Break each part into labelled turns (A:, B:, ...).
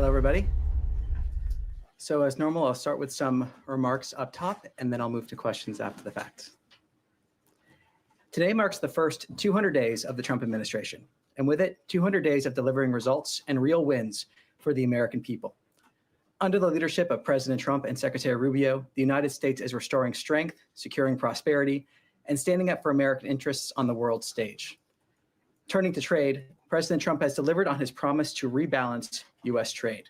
A: Hello, everybody. So as normal, I'll start with some remarks up top, and then I'll move to questions after the fact. Today marks the first 200 days of the Trump administration, and with it, 200 days of delivering results and real wins for the American people. Under the leadership of President Trump and Secretary Rubio, the United States is restoring strength, securing prosperity, and standing up for American interests on the world stage. Turning to trade, President Trump has delivered on his promise to rebalance U.S. trade.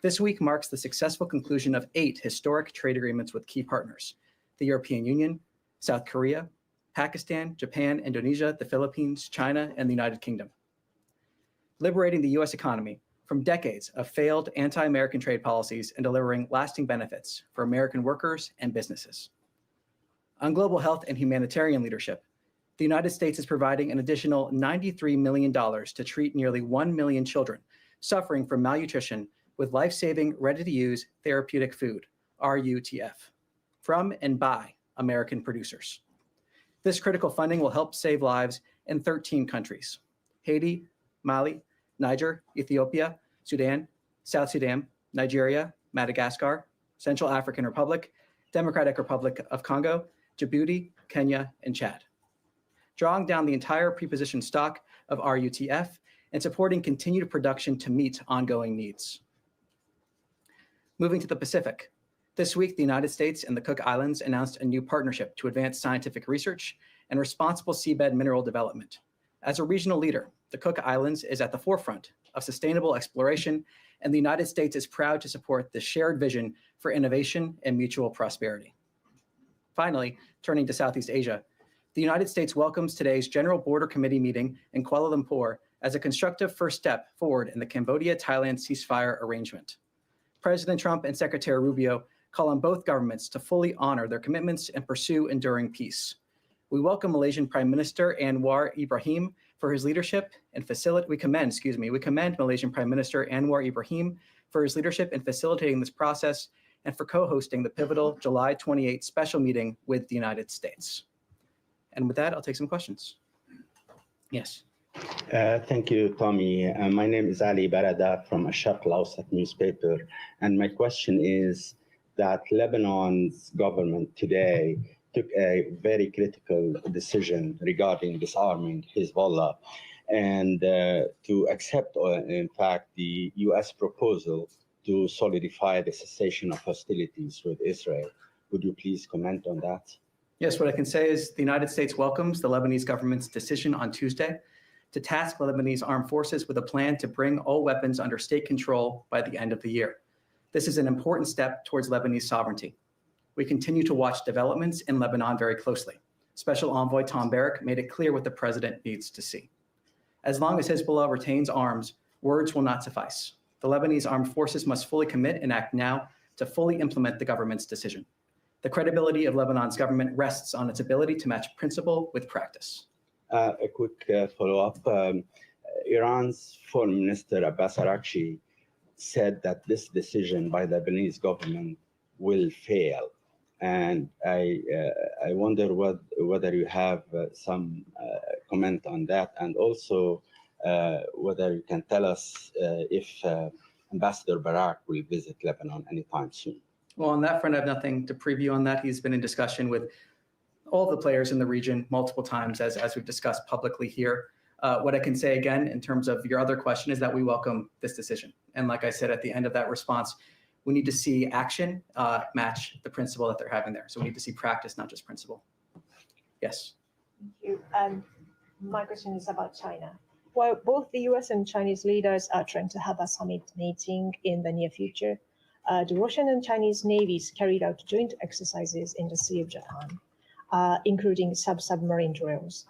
A: This week marks the successful conclusion of 8 historic trade agreements with key partners: the European Union, South Korea, Pakistan, Japan, Indonesia, the Philippines, China, and the United Kingdom. Liberating the U.S. economy from decades of failed anti-American trade policies and delivering lasting benefits for American workers and businesses. On global health and humanitarian leadership, the United States is providing an additional $93 million to treat nearly 1 million children suffering from malnutrition with life-saving, ready-to-use therapeutic food, RUTF, from and by American producers. This critical funding will help save lives in 13 countries: Haiti, Mali, Niger, Ethiopia, Sudan, South Sudan, Nigeria, Madagascar, Central African Republic, Democratic Republic of Congo, Djibouti, Kenya, and Chad. Drawing down the entire pre-positioned stock of RUTF and supporting continued production to meet ongoing needs. Moving to the Pacific, this week the United States and the Cook Islands announced a new partnership to advance scientific research and responsible seabed mineral development. As a regional leader, the Cook Islands is at the forefront of sustainable exploration, and the United States is proud to support the shared vision for innovation and mutual prosperity. Finally, turning to Southeast Asia, the United States welcomes today's General Border Committee meeting in Kuala Lumpur as a constructive first step forward in the Cambodia-Thailand ceasefire arrangement. President Trump and Secretary Rubio call on both governments to fully honor their commitments and pursue enduring peace. We welcome Malaysian Prime Minister Anwar Ibrahim for his leadership and we commend Malaysian Prime Minister Anwar Ibrahim for his leadership in facilitating this process and for co-hosting the pivotal July 28 special meeting with the United States. And with that, I'll take some questions. Yes.
B: Thank you, Tommy. My name is Ali Barada from Asharq Al-Awsat newspaper, and my question is that Lebanon's government today took a very critical decision regarding disarming Hezbollah and to accept, in fact, the U.S. proposal to solidify the cessation of hostilities with Israel. Would you please comment on that?
A: Yes, what I can say is the United States welcomes the Lebanese government's decision on Tuesday to task Lebanese armed forces with a plan to bring all weapons under state control by the end of the year. This is an important step towards Lebanese sovereignty. We continue to watch developments in Lebanon very closely. Special Envoy Tom Barrack made it clear what the president needs to see. As long as Hezbollah retains arms, words will not suffice. The Lebanese armed forces must fully commit and act now to fully implement the government's decision. The credibility of Lebanon's government rests on its ability to match principle with practice.
B: A quick follow-up. Iran's Foreign Minister Abbas Araghchi said that this decision by the Lebanese government will fail. And I wonder whether you have some comment on that, and also whether you can tell us if Ambassador Barrack will visit Lebanon anytime soon.
A: Well, on that front, I have nothing to preview on that. He's been in discussion with all the players in the region multiple times, as we've discussed publicly here. What I can say again, in terms of your other question, is that we welcome this decision. And like I said at the end of that response, we need to see action match the principle that they're having there. So we need to see practice, not just principle. Yes.
C: Thank you. My question is about China. While both the US and Chinese leaders are trying to have a summit meeting in the near future, the Russian and Chinese navies carried out joint exercises in the Sea of Japan, including anti-submarine drills.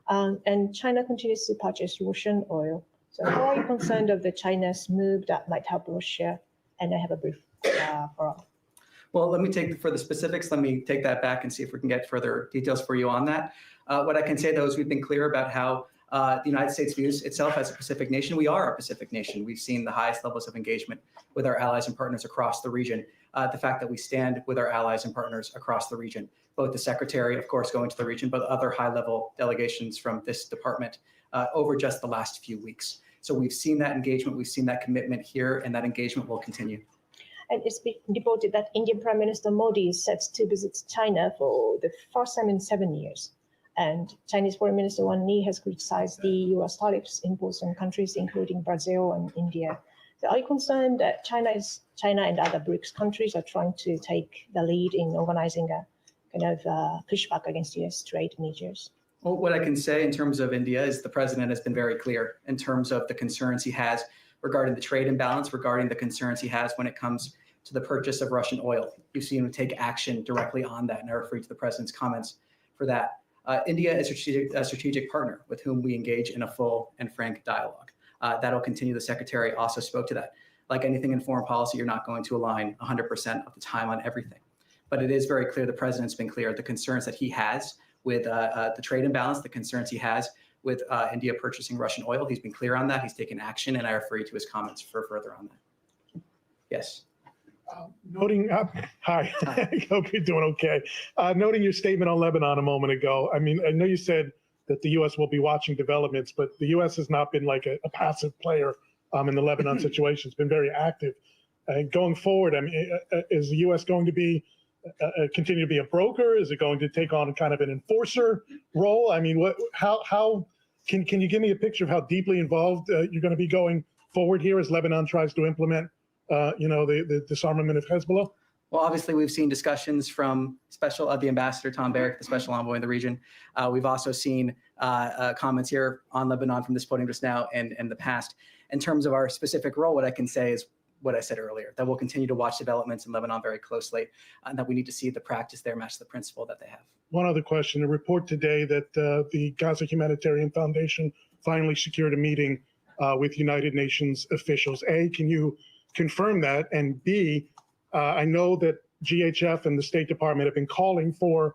C: And China continues to purchase Russian oil. So how are you concerned of the China's move that might help Russia? And I have a brief follow-up.
A: Well, let me take, for the specifics, let me take that back and see if we can get further details for you on that. What I can say, though, is we've been clear about how the United States views itself as a Pacific nation. We are a Pacific nation. We've seen the highest levels of engagement with our allies and partners across the region. The fact that we stand with our allies and partners across the region, both the Secretary, of course, going to the region, but other high-level delegations from this department over just the last few weeks. So we've seen that engagement, we've seen that commitment here, and that engagement will continue.
C: And it's been reported that Indian Prime Minister Modi is set to visit China for the first time in 7 years. And Chinese Foreign Minister Wang Yi has criticized the US tariffs imposed on countries including Brazil and India. So are you concerned that China and other BRICS countries are trying to take the lead in organizing a kind of pushback against US trade measures?
A: Well, what I can say in terms of India is the president has been very clear in terms of the concerns he has regarding the trade imbalance, regarding the concerns he has when it comes to the purchase of Russian oil. You've seen him take action directly on that, and I refer you to the president's comments for that. India is a strategic partner with whom we engage in a full and frank dialogue. That'll continue. The secretary also spoke to that. Like anything in foreign policy, you're not going to align 100% of the time on everything. But it is very clear, the president's been clear, the concerns that he has with the trade imbalance, the concerns he has with India purchasing Russian oil. He's been clear on that. He's taken action, and I refer you to his comments for further on that. Yes.
D: Noting, hi, I hope you're doing okay. Noting your statement on Lebanon a moment ago, I mean, I know you said that the U.S. will be watching developments, but the U.S. has not been like a passive player in the Lebanon situation. It's been very active. Going forward, I mean, is the U.S. going to be continue to be a broker? Is it going to take on kind of an enforcer role? I mean, how can you give me a picture of how deeply involved you're going to be going forward here as Lebanon tries to implement, the disarmament of Hezbollah?
A: Well, obviously, we've seen discussions from the ambassador, Tom Barrack, the special envoy in the region. We've also seen comments here on Lebanon from this podium just now and in the past. In terms of our specific role, what I can say is what I said earlier, that we'll continue to watch developments in Lebanon very closely, and that we need to see the practice there match the principle that they have.
D: One other question, a report today that the Gaza Humanitarian Foundation finally secured a meeting with United Nations officials. A, can you confirm that? And B, I know that GHF and the State Department have been calling for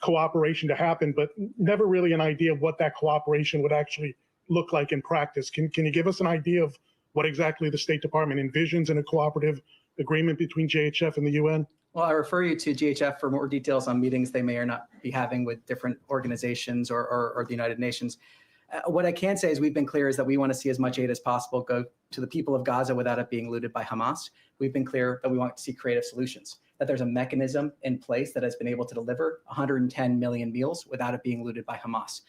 D: cooperation to happen, but never really an idea of what that cooperation would actually look like in practice. Can you give us an idea of what exactly the State Department envisions in a cooperative agreement between GHF and the UN?
A: Well, I refer you to GHF for more details on meetings they may or not be having with different organizations or the United Nations. What I can say is we've been clear is that we want to see as much aid as possible go to the people of Gaza without it being looted by Hamas. We've been clear that we want to see creative solutions, that there's a mechanism in place that has been able to deliver 110 million meals without it being looted by Hamas.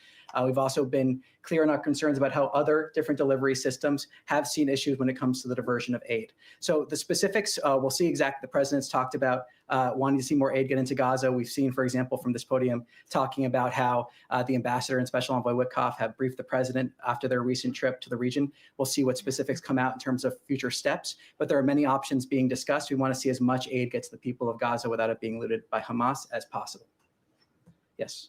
A: We've also been clear in our concerns about how other different delivery systems have seen issues when it comes to the diversion of aid. So the specifics, we'll see exactly. The president's talked about wanting to see more aid get into Gaza. We've seen, for example, from this podium, talking about how the ambassador and Special Envoy Witkoff have briefed the president after their recent trip to the region. We'll see what specifics come out in terms of future steps, but there are many options being discussed. We want to see as much aid get to the people of Gaza without it being looted by Hamas as possible. Yes.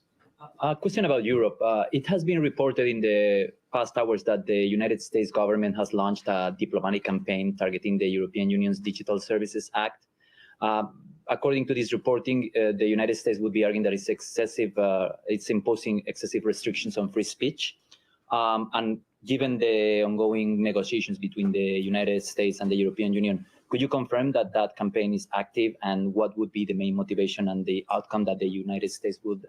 E: A question about Europe. It has been reported in the past hours that the United States government has launched a diplomatic campaign targeting the European Union's Digital Services Act. According to this reporting, the United States would be arguing that it's imposing excessive restrictions on free speech. And given the ongoing negotiations between the United States and the European Union, could you confirm that that campaign is active, and what would be the main motivation and the outcome that the United States would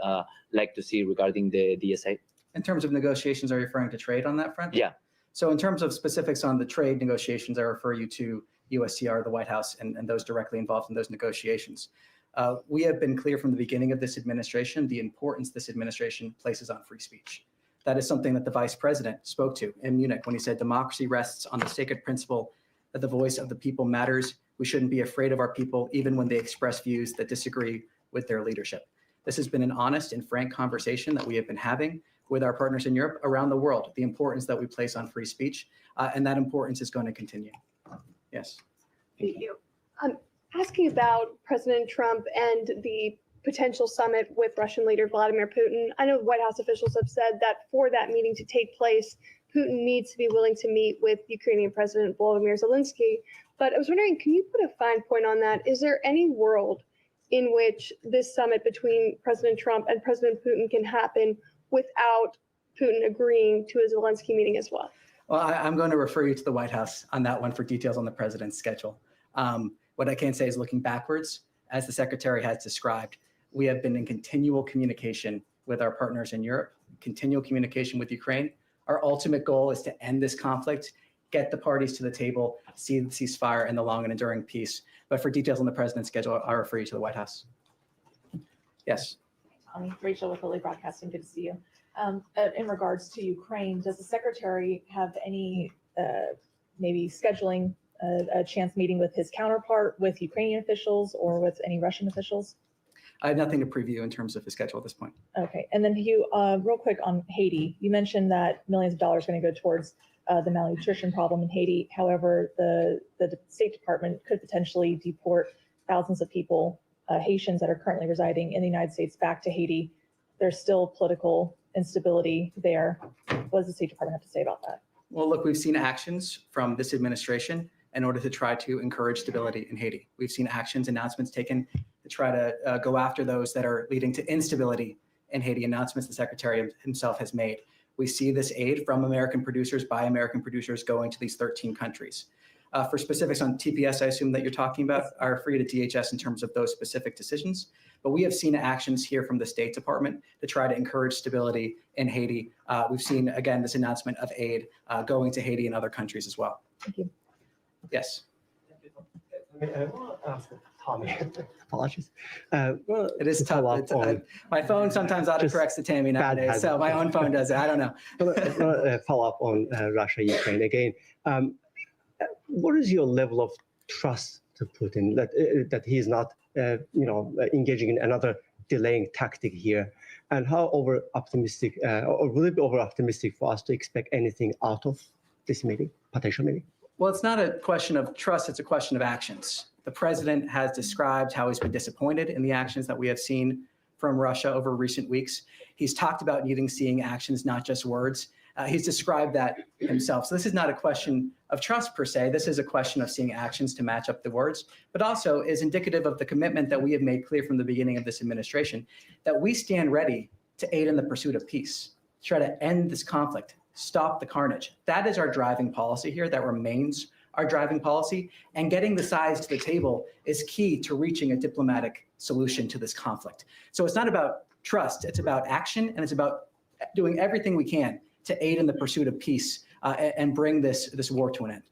E: like to see regarding the DSA?
A: In terms of negotiations, are you referring to trade on that front?
E: Yeah.
A: So in terms of specifics on the trade negotiations, I refer you to USTR, the White House, and those directly involved in those negotiations. We have been clear from the beginning of this administration the importance this administration places on free speech. That is something that the vice president spoke to in Munich when he said democracy rests on the sacred principle that the voice of the people matters. We shouldn't be afraid of our people, even when they express views that disagree with their leadership. This has been an honest and frank conversation that we have been having with our partners in Europe around the world, the importance that we place on free speech, and that importance is going to continue. Yes.
F: Thank you. Asking about President Trump and the potential summit with Russian leader Vladimir Putin. I know White House officials have said that for that meeting to take place, Putin needs to be willing to meet with Ukrainian President Volodymyr Zelensky. But I was wondering, can you put a fine point on that? Is there any world in which this summit between President Trump and President Putin can happen without Putin agreeing to a Zelensky meeting as well?
A: Well, I'm going to refer you to the White House on that one for details on the president's schedule. What I can say is looking backwards, as the secretary has described, we have been in continual communication with our partners in Europe, continual communication with Ukraine. Our ultimate goal is to end this conflict get the parties to the table, see the ceasefire and the long and enduring peace. But for details on the president's schedule, I'll refer you to the White House. Yes.
G: Rachel with Lilly Broadcasting, good to see you. In regards to Ukraine, does the secretary have any maybe scheduling a chance meeting with his counterpart, with Ukrainian officials or with any Russian officials?
A: I have nothing to preview in terms of his schedule at this point.
G: Okay, and then Hugh, real quick on Haiti, you mentioned that millions of dollars are going to go towards the malnutrition problem in Haiti. However, the State Department could potentially deport thousands of people, Haitians that are currently residing in the United States, back to Haiti. There's still political instability there. What does the State Department have to say about that?
A: Well, look, we've seen actions from this administration in order to try to encourage stability in Haiti. We've seen actions, announcements taken to try to go after those that are leading to instability in Haiti, announcements the Secretary himself has made. We see this aid from American producers by American producers going to these 13 countries. For specifics on TPS, I assume that you're talking about, I refer you to DHS in terms of those specific decisions. But we have seen actions here from the State Department to try to encourage stability in Haiti. We've seen, again, this announcement of aid going to Haiti and other countries as well.
G: Thank you.
A: Yes.
H: I want to ask Tommy. Apologies.
A: It is tough. My phone sometimes autocorrects to Tammy nowadays, so my own phone does it. I don't know.
H: Follow up on Russia, Ukraine again. What is your level of trust to Putin that he is not, engaging in another delaying tactic here, and how over optimistic, or will it be over optimistic for us to expect anything out of this meeting, potential meeting?
A: Well, it's not a question of trust, it's a question of actions. The president has described how he's been disappointed in the actions that we have seen from Russia over recent weeks. He's talked about seeing actions, not just words. He's described that himself. So this is not a question of trust per se. This is a question of seeing actions to match up the words, but also is indicative of the commitment that we have made clear from the beginning of this administration, that we stand ready to aid in the pursuit of peace, try to end this conflict, stop the carnage. That is our driving policy here. That remains our driving policy. And getting the sides to the table is key to reaching a diplomatic solution to this conflict. So it's not about trust, it's about action, and it's about doing everything we can to aid in the pursuit of peace and bring this war to an end.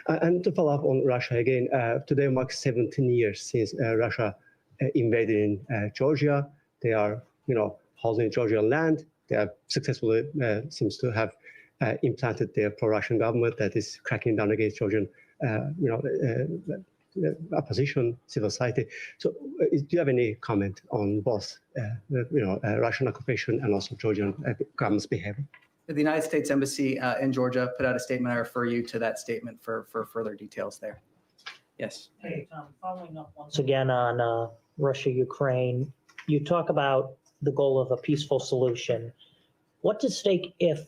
H: And to follow up on Russia again, today marks 17 years since Russia invaded in Georgia. They are, holding Georgian land. They have successfully seems to have implanted their pro-Russian government that is cracking down against Georgian, opposition, civil society. So, do you have any comment on both, Russian occupation and also Georgian government's behavior?
A: The United States Embassy in Georgia put out a statement. I refer you to that statement for further details there. Yes.
I: Hey, Tom, following up once again on Russia, Ukraine, you talk about the goal of a peaceful solution. What's at stake if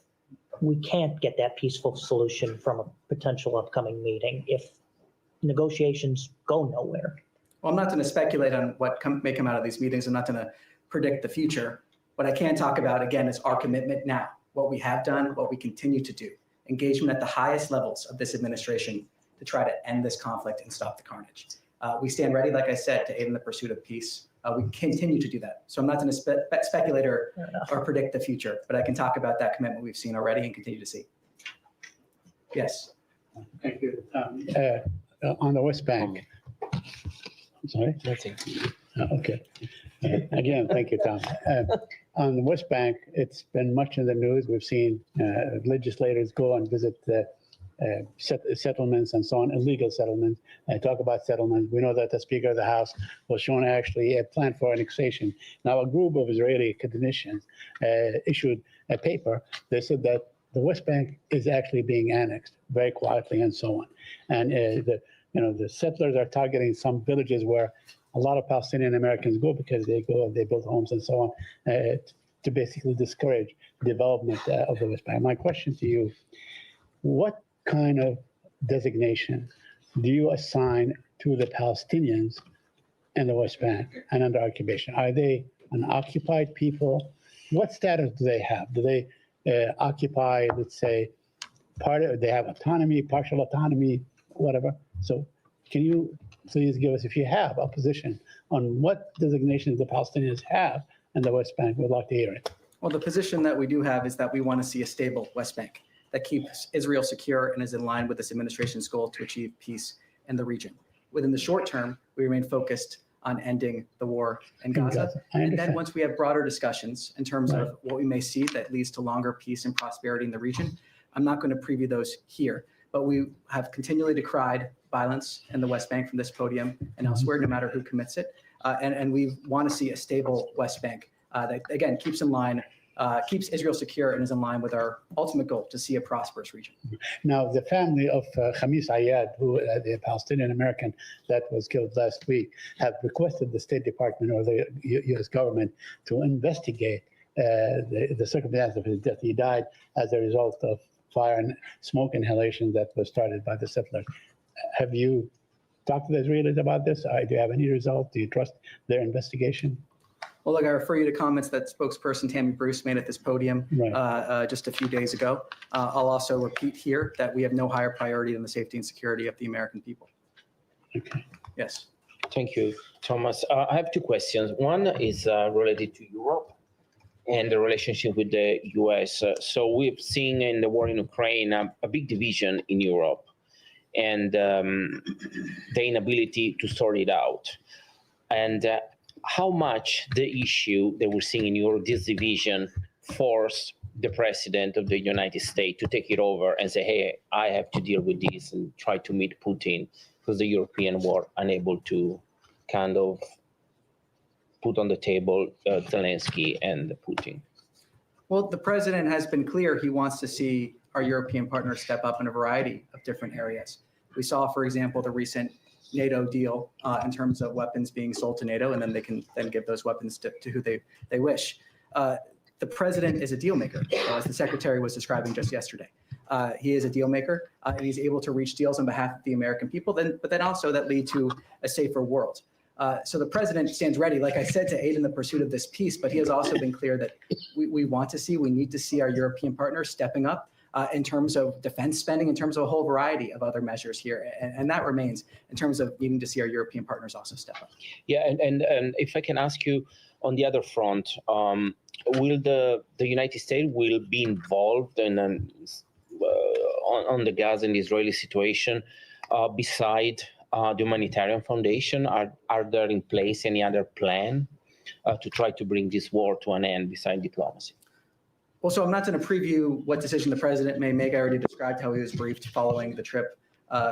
I: we can't get that peaceful solution from a potential upcoming meeting, if negotiations go nowhere?
A: Well, I'm not going to speculate on what may come out of these meetings. I'm not going to predict the future. What I can talk about, again, is our commitment now, what we have done, what we continue to do, engagement at the highest levels of this administration to try to end this conflict and stop the carnage. We stand ready, like I said, to aid in the pursuit of peace. We continue to do that. So I'm not going to speculate or predict the future, but I can talk about that commitment we've seen already and continue to see. Yes.
J: Thank you. On the West Bank. I'm sorry? Okay. Again, thank you, Tom. On the West Bank, it's been much in the news. We've seen legislators go and visit settlements and so on, illegal settlements, talk about settlements. We know that the Speaker of the House was shown actually a plan for annexation. Now, a group of Israeli academicians issued a paper. They said that the West Bank is actually being annexed very quietly and so on. And the settlers are targeting some villages where a lot of Palestinian Americans go because they go and they build homes and so on to basically discourage development of the West Bank. My question to you, what kind of designation do you assign to the Palestinians in the West Bank and under occupation? Are they an occupied people? What status do they have? Do they occupy, let's say, they have autonomy, partial autonomy, whatever? So can you please give us, if you have a position on what designations the Palestinians have in the West Bank? We'd like to hear it.
A: Well, the position that we do have is that we want to see a stable West Bank, that keeps Israel secure and is in line with this administration's goal to achieve peace in the region. Within the short term, we remain focused on ending the war in Gaza. And then once we have broader discussions in terms of what we may see that leads to longer peace and prosperity in the region, I'm not going to preview those here, but we have continually decried violence in the West Bank from this podium and elsewhere, no matter who commits it. And we want to see a stable West Bank that, again, keeps Israel secure and is in line with our ultimate goal to see a prosperous region.
J: Now, the family of Khamis Ayad, who the Palestinian American that was killed last week, have requested the State Department or the U.S. government to investigate the circumstances of his death. He died as a result of fire and smoke inhalation that was started by the settlers. Have you talked to the Israelis about this? Do you have any result? Do you trust their investigation?
A: Well, look, I refer you to comments that spokesperson Tammy Bruce made at this podium just a few days ago. I'll also repeat here that we have no higher priority than the safety and security of the American people.
J: Okay.
A: Yes.
K: Thank you, Thomas. I have two questions. One is related to Europe and the relationship with the US. So we've seen in the war in Ukraine a big division in Europe and the inability to sort it out. And how much the issue that we're seeing in Europe, this division, forced the president of the United States to take it over and say, hey, I have to deal with this and try to meet Putin, because the European were unable to kind of put on the table Zelensky and Putin?
A: Well, the president has been clear he wants to see our European partners step up in a variety of different areas. We saw, for example, the recent NATO deal in terms of weapons being sold to NATO, and then they can then give those weapons to who they wish. The president is a deal maker, as the secretary was describing just yesterday. He is a deal maker, and he's able to reach deals on behalf of the American people, but then also that lead to a safer world. So the president stands ready, like I said, to aid in the pursuit of this peace, but he has also been clear that we need to see our European partners stepping up in terms of defense spending, in terms of a whole variety of other measures here. And that remains in terms of needing to see our European partners also step up.
K: Yeah, and if I can ask you on the other front, will the United States will be involved in on the Gaza and Israeli situation beside the humanitarian foundation? Are there in place any other plan to try to bring this war to an end beside diplomacy?
A: Well, so I'm not going to preview what decision the president may make. I already described how he was briefed following the trip,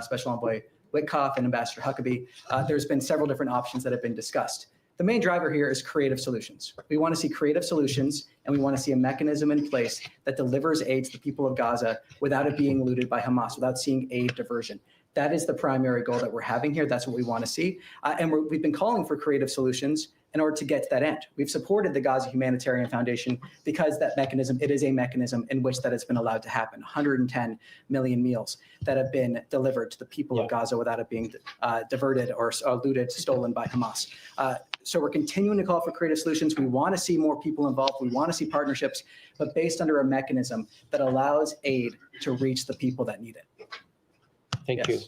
A: Special Envoy Witkoff and Ambassador Huckabee. There's been several different options that have been discussed. The main driver here is creative solutions. We want to see creative solutions, and we want to see a mechanism in place that delivers aid to the people of Gaza without it being looted by Hamas, without seeing aid diversion. That is the primary goal that we're having here. That's what we want to see. And we've been calling for creative solutions in order to get to that end. We've supported the Gaza Humanitarian Foundation because that mechanism, it is a mechanism in which that has been allowed to happen. 110 million meals that have been delivered to the people of Gaza without it being diverted or looted, stolen by Hamas. So we're continuing to call for creative solutions. We want to see more people involved. We want to see partnerships, but based under a mechanism that allows aid to reach the people that need it.
K: Thank you.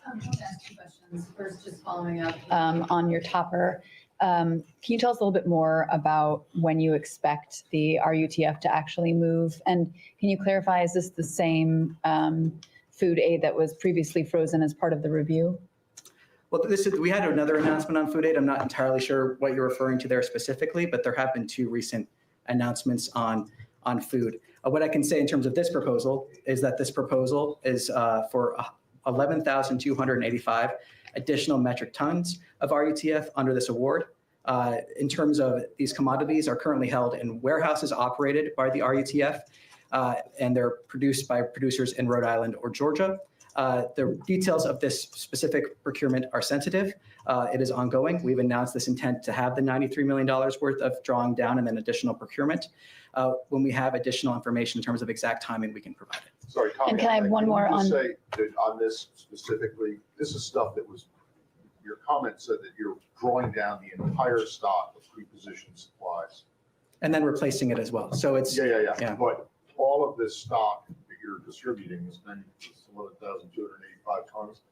L: I want to ask two questions. First, just following up on your topper. Can you tell us a little bit more about when you expect the RUTF to actually move? And can you clarify, is this the same food aid that was previously frozen as part of the review?
A: Well, we had another announcement on food aid. I'm not entirely sure what you're referring to there specifically, but there have been two recent announcements on food. What I can say in terms of this proposal is that this proposal is for 11,285 additional metric tons of RUTF under this award. In terms of these commodities are currently held in warehouses operated by the RUTF, and they're produced by producers in Rhode Island or Georgia. The details of this specific procurement are sensitive. It is ongoing. We've announced this intent to have the $93 million worth of drawing down and then additional procurement. When we have additional information in terms of exact timing, we can provide it.
M: Sorry, Tommy.
L: And can I have one more on?
M: Say that on this specifically, this is stuff that was, your comment said that you're drawing down the entire stock of pre-positioned supplies.
A: And then replacing it as well. So it's
M: Yeah. But all of this stock that you're distributing, this 11,285 tons,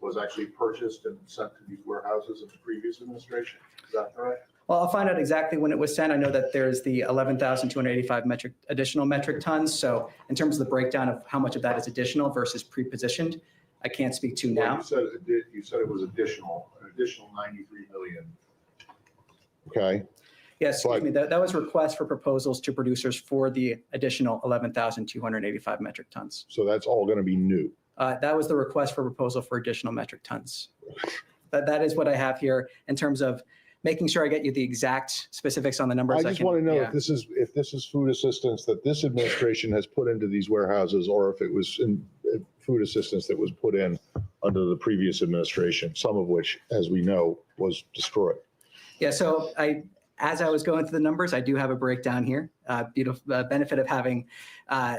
M: was actually purchased and sent to these warehouses in the previous administration. Is that correct?
A: Well, I'll find out exactly when it was sent. I know that there's the 11,285 additional metric tons. So in terms of the breakdown of how much of that is additional versus pre-positioned, I can't speak to
M: Well,
A: now.
M: you said it was an additional 93 million. Okay.
A: Yes, excuse me, that was request for proposals to producers for the additional 11,285 metric tons.
M: So that's all going to be new.
A: That was the request for proposal for additional metric tons. That is what I have here in terms of making sure I get you the exact specifics on the numbers.
M: I just want to know if this is food assistance that this administration has put into these warehouses, or if it was food assistance that was put in under the previous administration, some of which, as we know, was destroyed.
A: Yeah, so as I was going through the numbers, I do have a breakdown here. Beautiful benefit of having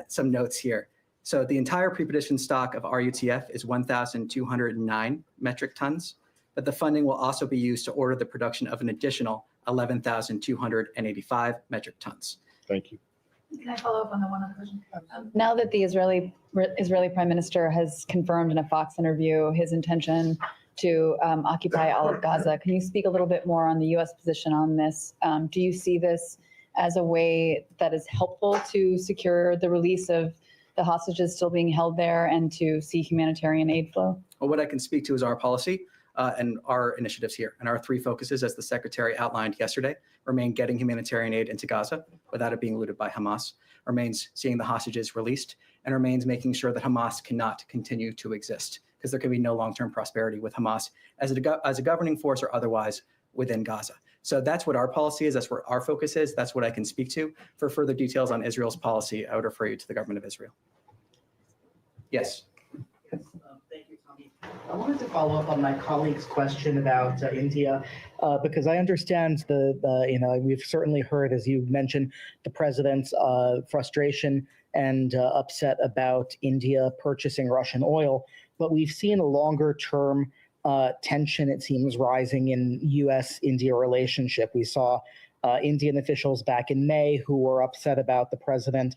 A: some notes here. So the entire pre-positioned stock of RUTF is 1,209 metric tons, but the funding will also be used to order the production of an additional 11,285 metric tons.
M: Thank you.
L: Can I follow up on the one other question? Now that the Israeli Prime Minister has confirmed in a Fox interview his intention to occupy all of Gaza, can you speak a little bit more on the U.S. position on this? Do you see this as a way that is helpful to secure the release of the hostages still being held there and to see humanitarian aid flow?
A: Well, what I can speak to is our policy and our initiatives here. And our three focuses, as the Secretary outlined yesterday, remain getting humanitarian aid into Gaza without it being looted by Hamas, remains seeing the hostages released, and remains making sure that Hamas cannot continue to exist, because there can be no long-term prosperity with Hamas as a governing force or otherwise within Gaza. So that's what our policy is. That's where our focus is. That's what I can speak to. For further details on Israel's policy, I would refer you to the government of Israel. Yes.
N: Thank you, Tommy. I wanted to follow up on my colleague's question about India, because I understand we've certainly heard, as you mentioned, the president's frustration and upset about India purchasing Russian oil. But we've seen a longer-term tension, it seems, rising in U.S.-India relationship. We saw Indian officials back in May who were upset about the president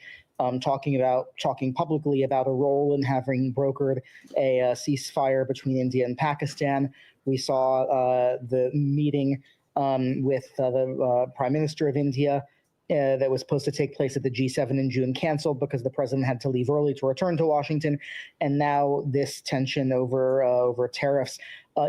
N: talking publicly about a role in having brokered a ceasefire between India and Pakistan. We saw the meeting with the Prime Minister of India that was supposed to take place at the G7 in June canceled because the president had to leave early to return to Washington. And now this tension over tariffs.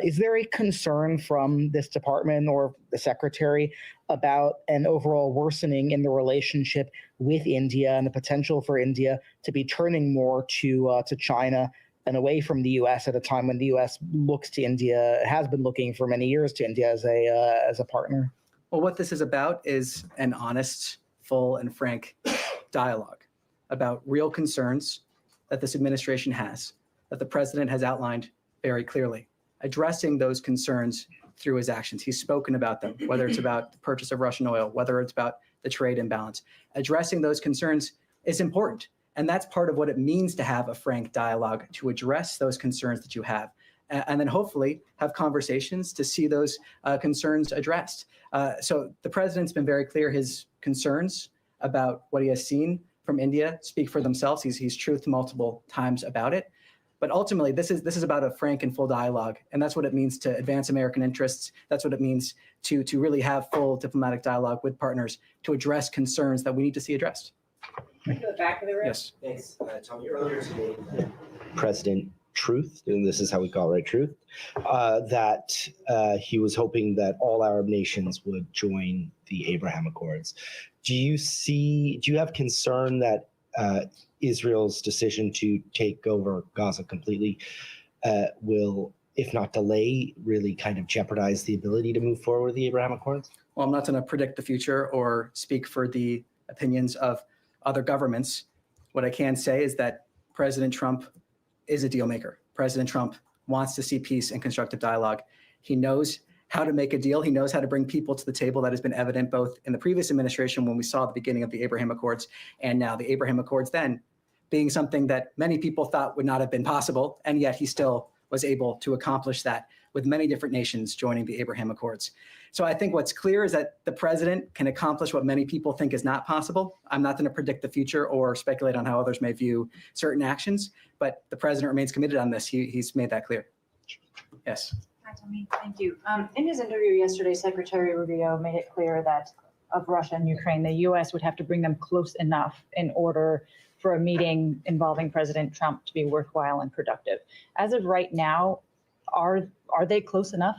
N: Is there a concern from this department or the secretary about an overall worsening in the relationship with India and the potential for India to be turning more to China and away from the U.S. at a time when the U.S. looks to India, has been looking for many years to India as a partner?
A: Well, what this is about is an honest, full, and frank dialogue about real concerns that this administration has, that the president has outlined very clearly, addressing those concerns through his actions. He's spoken about them, whether it's about the purchase of Russian oil, whether it's about the trade imbalance. Addressing those concerns is important. And that's part of what it means to have a frank dialogue, to address those concerns that you have, and then hopefully have conversations to see those concerns addressed. So the president's been very clear. His concerns about what he has seen from India speak for themselves. He's truthed multiple times about it. But ultimately, this is about a frank and full dialogue. And that's what it means to advance American interests. That's what it means to really have full diplomatic dialogue with partners to address concerns that we need to see addressed.
O: To the back of the room.
A: Yes.
O: Thanks, Tommy. Earlier today,
P: President Truth, and this is how we call it, Truth, that he was hoping that all Arab nations would join the Abraham Accords. Do you have concern that Israel's decision to take over Gaza completely will, if not delay, really kind of jeopardize the ability to move forward with the Abraham Accords?
A: Well, I'm not going to predict the future or speak for the opinions of other governments. What I can say is that President Trump is a deal maker. President Trump wants to see peace and constructive dialogue. He knows how to make a deal. He knows how to bring people to the table. That has been evident both in the previous administration when we saw the beginning of the Abraham Accords, and now the Abraham Accords then being something that many people thought would not have been possible, and yet he still was able to accomplish that with many different nations joining the Abraham Accords. So I think what's clear is that the president can accomplish what many people think is not possible. I'm not going to predict the future or speculate on how others may view certain actions, but the president remains committed on this. He's made that clear. Yes.
O: Can I
Q: Tommy. Thank you. In his interview yesterday, Secretary Rubio made it clear that of Russia and Ukraine, the U.S. would have to bring them close enough in order for a meeting involving President Trump to be worthwhile and productive. As of right now, are they close enough?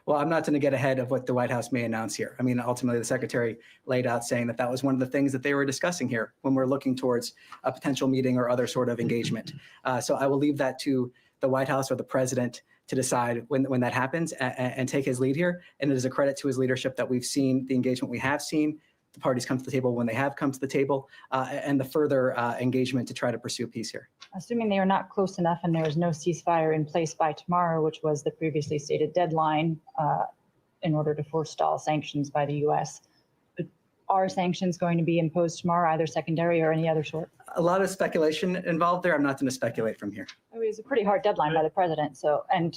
A: Well, I'm not going to get ahead of what the White House may announce here. I mean, ultimately, the secretary laid out saying that that was one of the things that they were discussing here when we're looking towards a potential meeting or other sort of engagement. So I will leave that to the White House or the president to decide when that happens and take his lead here. And it is a credit to his leadership that we've seen the engagement we have seen, the parties come to the table when they have come to the table, and the further engagement to try to pursue peace here.
Q: Assuming they are not close enough and there is no ceasefire in place by tomorrow, which was the previously stated deadline in order to forestall sanctions by the U.S., are sanctions going to be imposed tomorrow, either secondary or any other sort?
A: A lot of speculation involved there. I'm not going to speculate from here.
Q: I mean, it was a pretty hard deadline by the president, and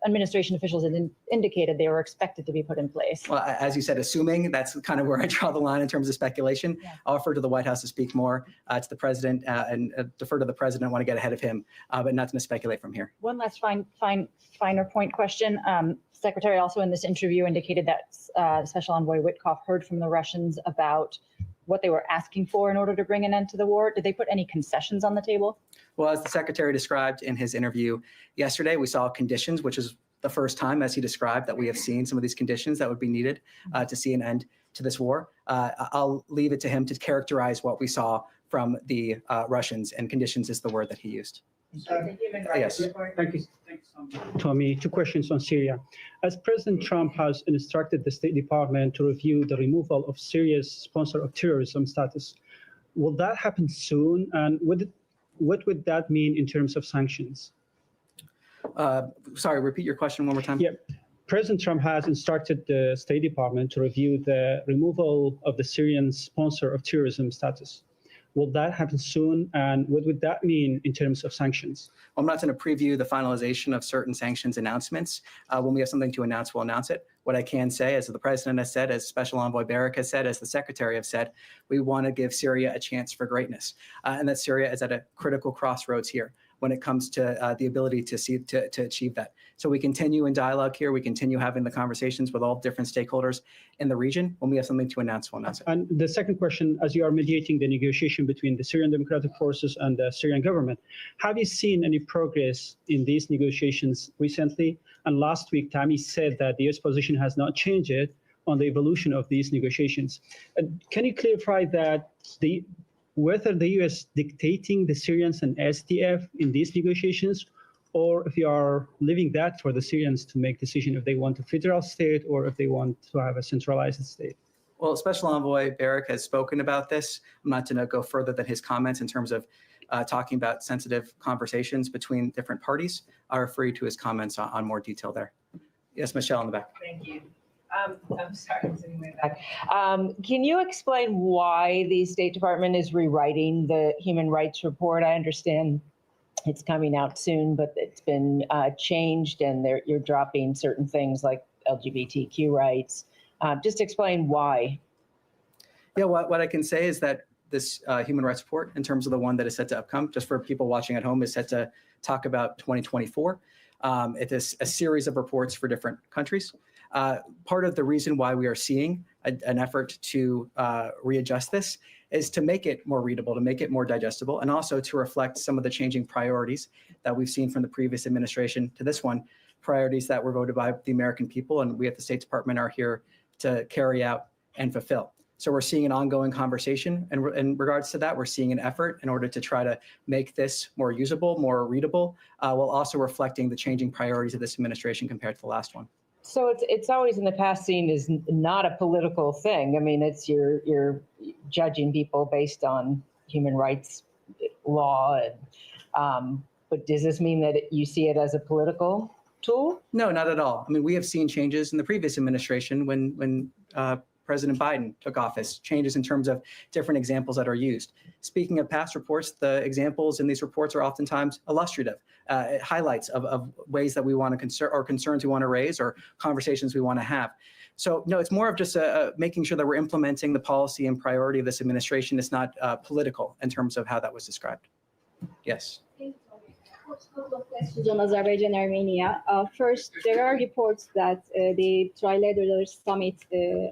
Q: administration officials had indicated they were expected to be put in place.
A: Well, as you said, assuming, that's kind of where I draw the line in terms of speculation. Yeah. I'll refer to the White House to speak more to the president and defer to the president. I want to get ahead of him, but not going to speculate from here.
Q: One last finer point question. Secretary also in this interview indicated that Special Envoy Witkoff heard from the Russians about what they were asking for in order to bring an end to the war. Did they put any concessions on the table?
A: Well, as the secretary described in his interview yesterday, we saw conditions, which is the first time, as he described, that we have seen some of these conditions that would be needed to see an end to this war. I'll leave it to him to characterize what we saw from the Russians, and conditions is the word that he used. Yes.
R: Thank you, Tommy. Two questions on Syria. As President Trump has instructed the State Department to review the removal of Syria's sponsor of terrorism status, will that happen soon? And what would that mean in terms of sanctions?
A: Sorry, repeat your question one more time.
R: Yeah. President Trump has instructed the State Department to review the removal of the Syrian sponsor of terrorism status. Will that happen soon? And what would that mean in terms of sanctions?
A: I'm not going to preview the finalization of certain sanctions announcements. When we have something to announce, we'll announce it. What I can say, as the president has said, as Special Envoy Barak has said, as the secretary have said, we want to give Syria a chance for greatness. And that Syria is at a critical crossroads here when it comes to the ability to achieve that. So we continue in dialogue here. We continue having the conversations with all different stakeholders in the region. When we have something to announce, we'll announce it.
R: And the second question, as you are mediating the negotiation between the Syrian Democratic Forces and the Syrian government, have you seen any progress in these negotiations recently? And last week, Tammy said that the U.S. position has not changed on the evolution of these negotiations. Can you clarify that whether the U.S. dictating the Syrians and SDF in these negotiations, or if you are leaving that for the Syrians to make decision if they want a federal state or if they want to have a centralized state?
A: Well, Special Envoy Barak has spoken about this. I'm not going to go further than his comments in terms of talking about sensitive conversations between different parties. I'll refer you to his comments on more detail there. Yes, Michelle in the back.
S: Thank you. I'm sorry, I'm sitting way back. Can you explain why the State Department is rewriting the human rights report? I understand it's coming out soon, but it's been changed, and you're dropping certain things like LGBTQ rights. Just explain why.
A: Yeah, what I can say is that this human rights report, in terms of the one that is set to upcome, just for people watching at home, is set to talk about 2024. It is a series of reports for different countries. Part of the reason why we are seeing an effort to readjust this is to make it more readable, to make it more digestible, and also to reflect some of the changing priorities that we've seen from the previous administration to this one, priorities that were voted by the American people, and we at the State Department are here to carry out and fulfill. So we're seeing an ongoing conversation, and in regards to that, we're seeing an effort in order to try to make this more usable, more readable, while also reflecting the changing priorities of this administration compared to the last one.
S: So it's always in the past seen as not a political thing. I mean, it's you're judging people based on human rights law, and but does this mean that you see it as a political tool?
A: No, not at all. I mean, we have seen changes in the previous administration when President Biden took office, changes in terms of different examples that are used. Speaking of past reports, the examples in these reports are oftentimes illustrative, highlights of ways that we want to or concerns we want to raise or conversations we want to have. So no, it's more of just making sure that we're implementing the policy and priority of this administration. It's not political in terms of how that was described. Yes.
T: couple of questions on Azerbaijan and Armenia. First, there are reports that the trilateral summit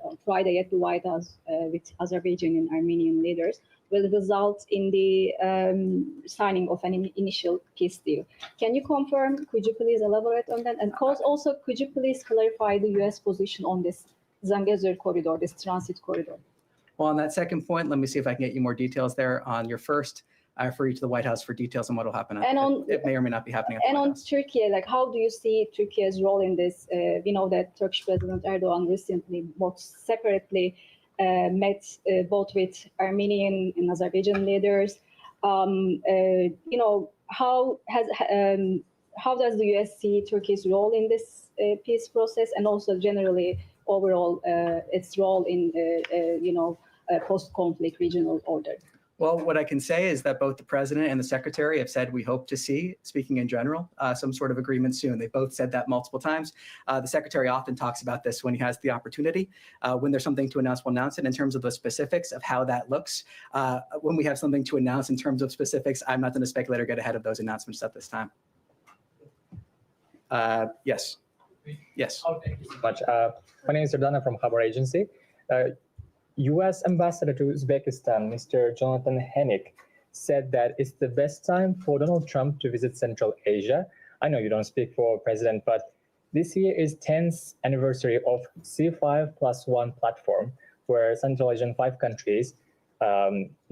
T: on Friday at the White House with Azerbaijan and Armenian leaders will result in the signing of an initial peace deal. Can you confirm? Could you please elaborate on that? And also, could you please clarify the U.S. position on this Zangezur corridor, this transit corridor?
A: Well, on that second point, let me see if I can get you more details there. On your first, I refer you to the White House for details on what will happen. It may or may not be happening.
T: And on Turkey, like how do you see Turkey's role in this? We know that Turkish President Erdogan recently, both separately, met both with Armenian and Azerbaijan leaders. You know, how does the U.S. see Turkey's role in this peace process, and also generally overall its role in you know, post-conflict regional order?
A: Well, what I can say is that both the president and the secretary have said we hope to see, speaking in general, some sort of agreement soon. They both said that multiple times. The secretary often talks about this when he has the opportunity. When there's something to announce, we'll announce it. In terms of the specifics of how that looks, when we have something to announce in terms of specifics, I'm not going to speculate or get ahead of those announcements at this time. Yes. Yes.
U: Oh, thank you so much. My name is Jordana from Harbor Agency. U.S. Ambassador to Uzbekistan, Mr. Jonathan Hennick, said that it's the best time for Donald Trump to visit Central Asia. I know you don't speak for President, but this year is 10th anniversary of C5+1 platform, where Central Asian 5 countries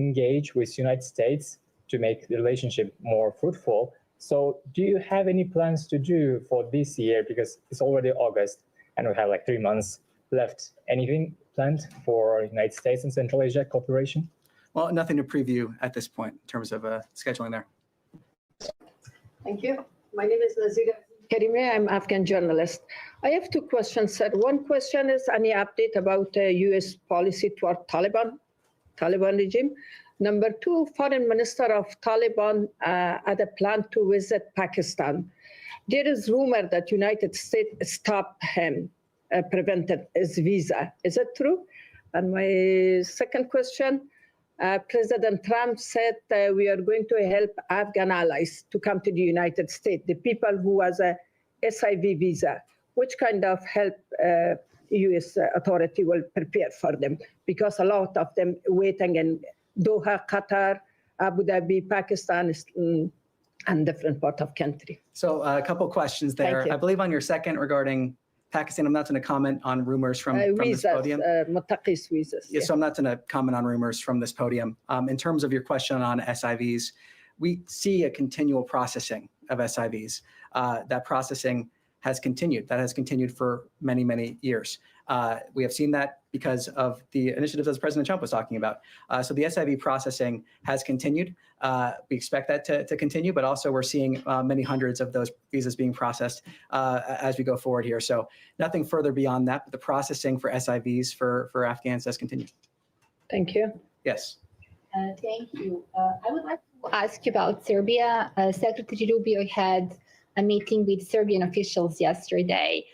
U: engage with United States to make the relationship more fruitful. So do you have any plans to do for this year? Because it's already August and we have like 3 months left. Anything planned for United States and Central Asia cooperation?
A: Well, nothing to preview at this point in terms of scheduling there.
V: Thank you. My name is Nazira Karime. I'm Afghan journalist. I have 2 questions, sir. One question is any update about U.S. policy toward Taliban regime. Number 2, Foreign Minister of Taliban had a plan to visit Pakistan. There is rumor that United States stopped him, prevented his visa. Is it true? And my second question, President Trump said we are going to help Afghan allies to come to the United States, the people who has a SIV visa. Which kind of help U.S. authority will prepare for them? Because a lot of them waiting in Doha, Qatar, Abu Dhabi, Pakistan, and different part of country.
A: So a couple questions there. I believe on your second regarding Pakistan, I'm not going to comment on rumors from this podium.
V: Visas.
A: Yeah, so I'm not going to comment on rumors from this podium. In terms of your question on SIVs, we see a continual processing of SIVs. That processing has continued. That has continued for many, many years. We have seen that because of the initiatives as President Trump was talking about. So the SIV processing has continued. We expect that to continue, but also we're seeing many hundreds of those visas being processed as we go forward here. So nothing further beyond that, but the processing for SIVs for Afghans has continued.
V: Thank you.
A: Yes.
W: Thank you. I would like to ask you about Serbia. Secretary Rubio had a meeting with Serbian officials yesterday.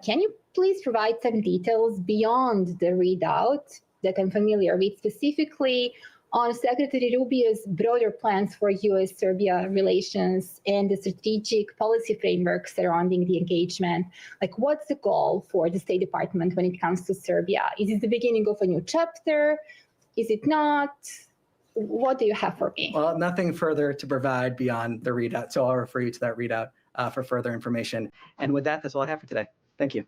W: Can you please provide some details beyond the readout that I'm familiar with, specifically on Secretary Rubio's broader plans for U.S.-Serbia relations and the strategic policy framework surrounding the engagement? Like, what's the goal for the State Department when it comes to Serbia? Is it the beginning of a new chapter? Is it not? What do you have for me?
A: Well, nothing further to provide beyond the readout. So I'll refer you to that readout for further information. And with that, that's all I have for today. Thank you.